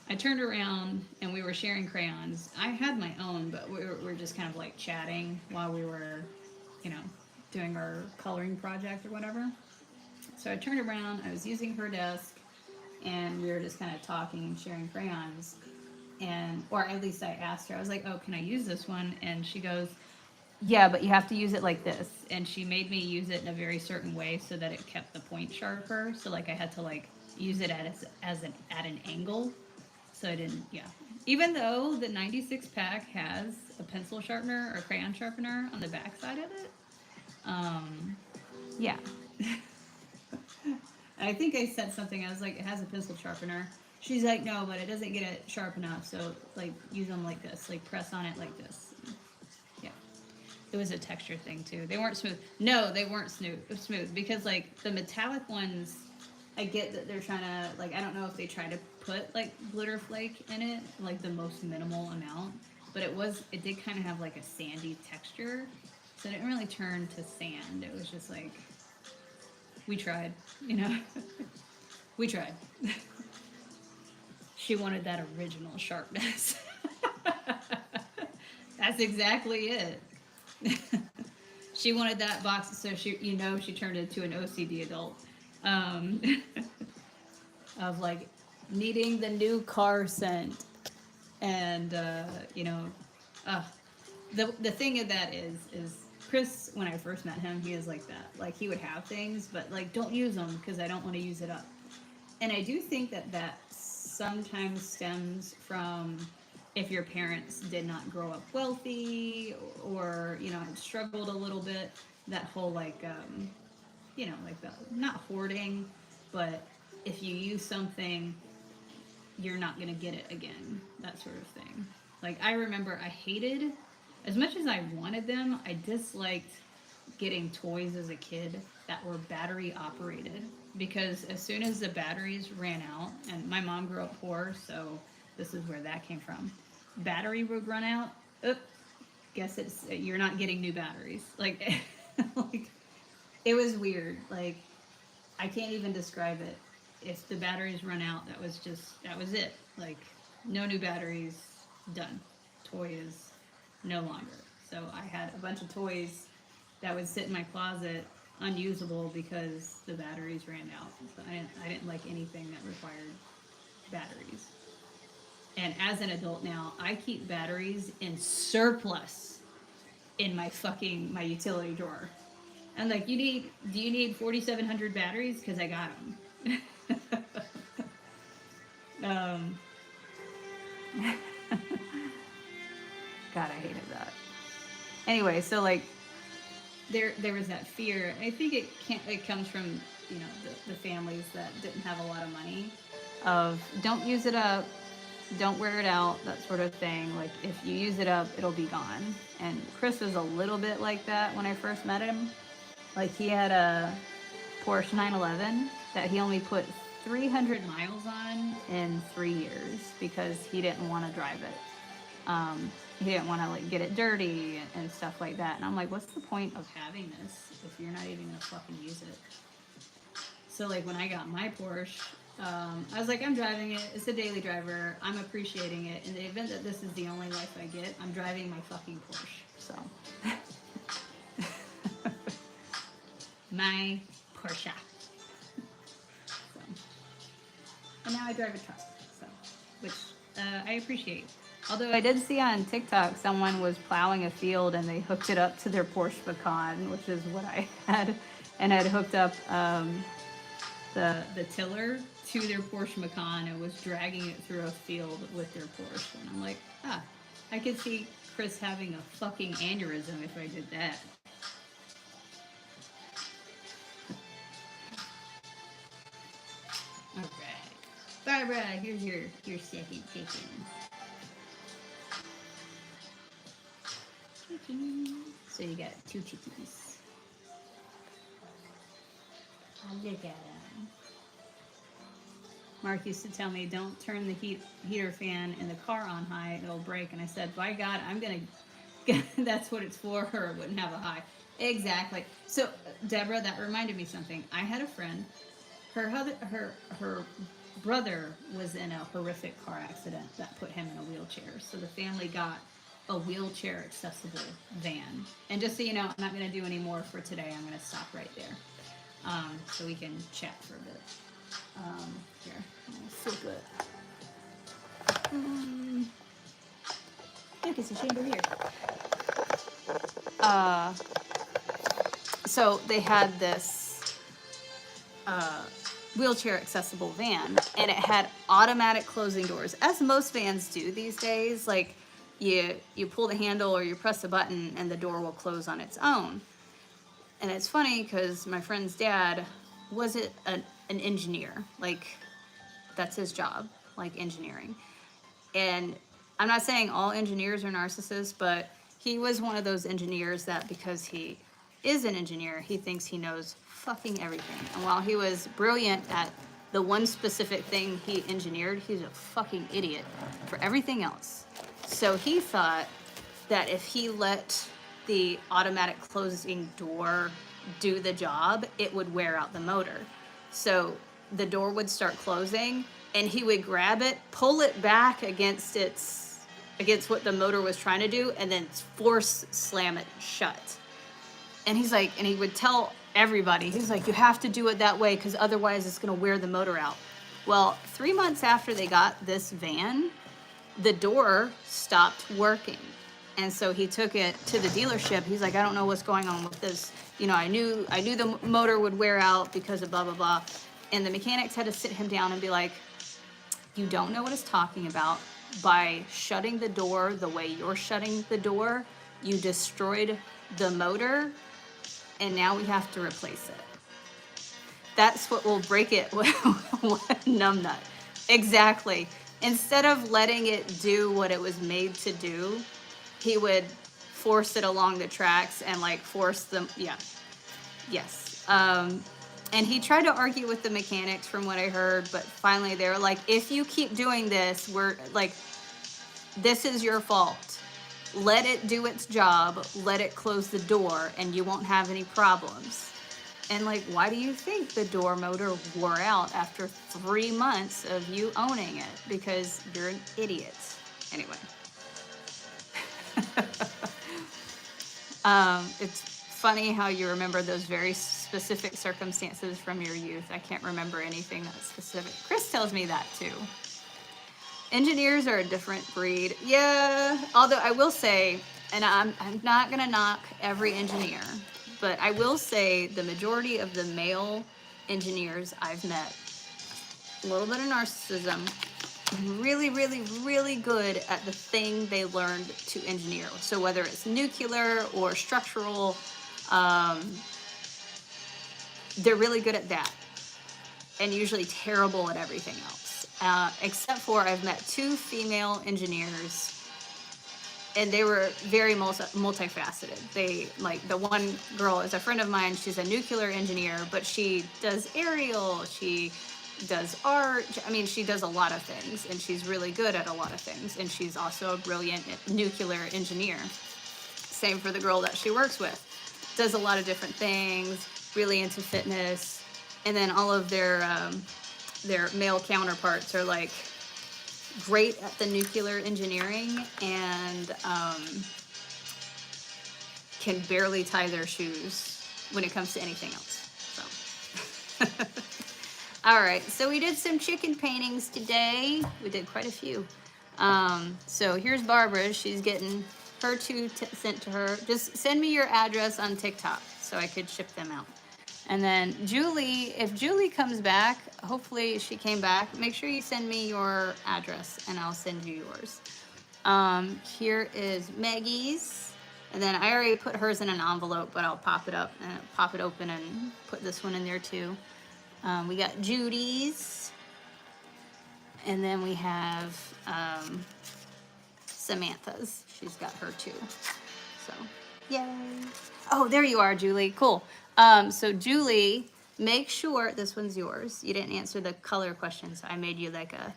I turned around and we were sharing crayons. I had my own, but we were just kind of like chatting while we were, you know, doing our coloring project or whatever. So I turned around, I was using her desk, and we were just kind of talking and sharing crayons. And, or at least I asked her, I was like, oh, can I use this one? And she goes, yeah, but you have to use it like this. And she made me use it in a very certain way so that it kept the point sharper. So like I had to like use it at an angle. So I didn't, yeah. Even though the 96 pack has a pencil sharpener or crayon sharpener on the back side of it, yeah. I think I said something, I was like, it has a pencil sharpener. She's like, no, but it doesn't get it sharp enough, so like use them like this, like press on it like this. Yeah. It was a texture thing too. They weren't smooth. No, they weren't smooth because like the metallic ones, I get that they're trying to, like, I don't know if they try to put, like, glitter flake in it, like, the most minimal amount. But it did kind of have, like, a sandy texture. So it didn't really turn to sand. It was just, like, we tried, you know? We tried. She wanted that original sharpness. That's exactly it. She wanted that box, so she turned into an OCD adult. Of like needing the new car scent, and the thing of that is Chris, when I first met him, he was like that. Like he would have things, but like don't use them because I don't want to use it up. And I do think that sometimes stems from if your parents did not grow up wealthy or had struggled a little bit. That whole like like the not hoarding, but if you use something, you're not gonna get it again. That sort of thing. Like I remember I hated, as much as I wanted them, I disliked getting toys as a kid that were battery operated, because as soon as the batteries ran out, and my mom grew up poor, so this is where that came from. Battery would run out. Guess you're not getting new batteries. Like, like it was weird. Like I can't even describe it. If the batteries run out, that was it. Like no new batteries, done. Toy is no longer. So I had a bunch of toys that would sit in my closet unusable because the batteries ran out. So I didn't like anything that required batteries. And as an adult now, I keep batteries in surplus in my utility drawer. I'm like, do you need 4,700 batteries? Because I got them. God, I hated that. Anyway, so like there was that fear. I think it comes from the families that didn't have a lot of money, of don't use it up, don't wear it out, that sort of thing. Like if you use it up, it'll be gone. And Chris was a little bit like that when I first met him. Like he had a Porsche 911 that he only put 300 miles on in 3 years because he didn't want to drive it. He didn't want to like get it dirty and stuff like that. And I'm like, what's the point of having this if you're not even gonna fucking use it? So like when I got my Porsche, I was like, I'm driving it. It's a daily driver. I'm appreciating it. In the event that this is the only life I get, I'm driving my fucking Porsche. So my Porsche. So. And now I drive a truck, which I appreciate. Although I did see on TikTok someone was plowing a field and they hooked it up to their Porsche Macan, which is what I had, and had hooked up the tiller to their Porsche Macan and was dragging it through a field with their Porsche. And I'm like, I could see Chris having a fucking aneurysm if I did that. Barbara, here's your second chicken. So you got 2 chickies. Look at them. Mark used to tell me, don't turn the heater fan in the car on high, it'll break. And I said, by God, I'm gonna, that's what it's for, or it wouldn't have a high. Exactly. So, Deborah, that reminded me something. I had a friend, her brother was in a horrific car accident that put him in a wheelchair. So the family got a wheelchair accessible van. And just so you know, I'm not gonna do any more for today. I'm gonna stop right there. So we can chat for a bit. Here, I'll flip it. Look, it's a chandelier. So they had this wheelchair accessible van, and it had automatic closing doors, as most vans do these days. Like you pull the handle or you press a button and the door will close on its own. And it's funny because my friend's dad was an engineer. Like, that's his job, like engineering. And I'm not saying all engineers are narcissists, but he was one of those engineers that because he is an engineer, he thinks he knows fucking everything. And while he was brilliant at the one specific thing he engineered, he's a fucking idiot for everything else. So he thought that if he let the automatic closing door do the job, it would wear out the motor. So the door would start closing and he would grab it, pull it back against what the motor was trying to do, and then force slam it shut. And he's like, and he would tell everybody, he's like, you have to do it that way because otherwise it's going to wear the motor out. Well, 3 months after they got this van, the door stopped working. And so he took it to the dealership. He's like, I don't know what's going on with this. You know, I knew the motor would wear out because of blah, blah, blah. And the mechanics had to sit him down and be like, you don't know what it's talking about. By shutting the door the way you're shutting the door, you destroyed the motor, and now we have to replace it. That's what will break it with numbnut. Exactly. Instead of letting it do what it was made to do, he would force it along the tracks and like force them. Yeah. Yes. And he tried to argue with the mechanics from what I heard, but finally they were like, if you keep doing this, we're like, this is your fault. Let it do its job. Let it close the door and you won't have any problems. And like, why do you think the door motor wore out after 3 months of you owning it? Because you're an idiot. Anyway. It's funny how you remember those very specific circumstances from your youth. I can't remember anything that's specific. Chris tells me that too. Engineers are a different breed. Yeah, although I will say, and I'm not gonna knock every engineer, but I will say the majority of the male engineers I've met, a little bit of narcissism, really, really, really good at the thing they learned to engineer. So whether it's nuclear or structural, they're really good at that, and usually terrible at everything else. Except for I've met 2 female engineers, and they were very multifaceted. They, like, the one girl is a friend of mine. She's a nuclear engineer, but she does aerial, she does art. I mean, she does a lot of things, and she's really good at a lot of things. And she's also a brilliant nuclear engineer. Same for the girl that she works with. Does a lot of different things, really into fitness. And then all of their male counterparts are like great at the nuclear engineering and can barely tie their shoes when it comes to anything else. So. All right, so we did some chicken paintings today. We did quite a few. So here's Barbara. She's getting her 2 sent to her. Just send me your address on TikTok so I could ship them out. And then Julie, if Julie comes back, hopefully she came back, make sure you send me your address and I'll send you yours. Here is Maggie's. And then I already put hers in an envelope, but I'll pop it up and pop it open and put this one in there too. We got Judy's. And then we have Samantha's. She's got her too. So, yay. Oh, there you are, Julie. Cool. So Julie, make sure this one's yours. You didn't answer the color question, so I made you like a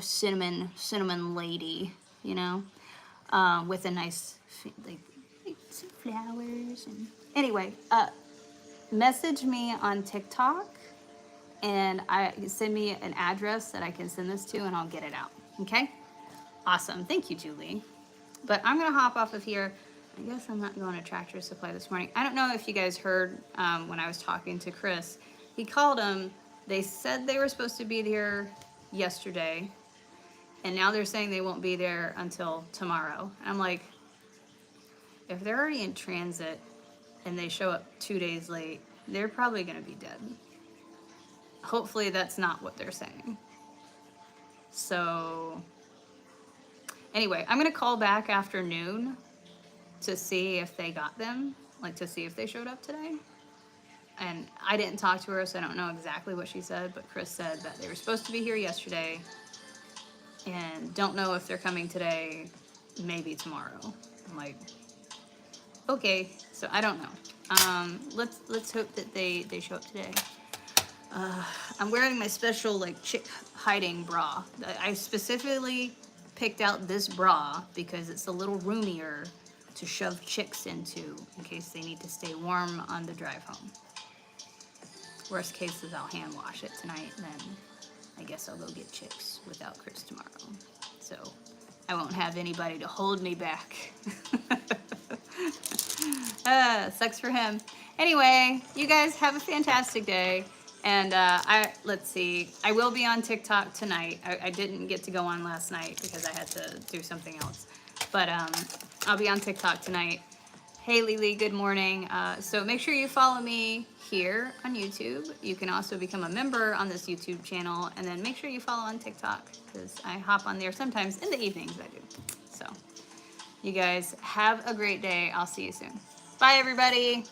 cinnamon lady, you know, with a nice like some flowers. And anyway, message me on TikTok and send me an address that I can send this to, and I'll get it out. Okay? Awesome. Thank you, Julie. But I'm gonna hop off of here. I guess I'm not going to Tractor Supply this morning. I don't know if you guys heard when I was talking to Chris. He called them. They said they were supposed to be there yesterday, and now they're saying they won't be there until tomorrow. I'm like, if they're already in transit and they show up 2 days late, they're probably going to be dead. Hopefully that's not what they're saying. So anyway, I'm going to call back after noon to see if they got them, like to see if they showed up today. And I didn't talk to her, so I don't know exactly what she said, but Chris said that they were supposed to be here yesterday and don't know if they're coming today, maybe tomorrow. I'm like, okay, so I don't know. Let's hope that they show up today. I'm wearing my special like chick hiding bra. I specifically picked out this bra because it's a little roomier to shove chicks into in case they need to stay warm on the drive home. Worst case is I'll hand wash it tonight, and then I guess I'll go get chicks without Chris tomorrow. So I won't have anybody to hold me back. Sucks for him. Anyway, you guys have a fantastic day. And let's see, I will be on TikTok tonight. I didn't get to go on last night because I had to do something else. But I'll be on TikTok tonight. Hey Lily, good morning. So make sure you follow me here on YouTube. You can also become a member on this YouTube channel, and then make sure you follow on TikTok because I hop on there sometimes in the evenings. I do. So you guys have a great day. I'll see you soon. Bye everybody.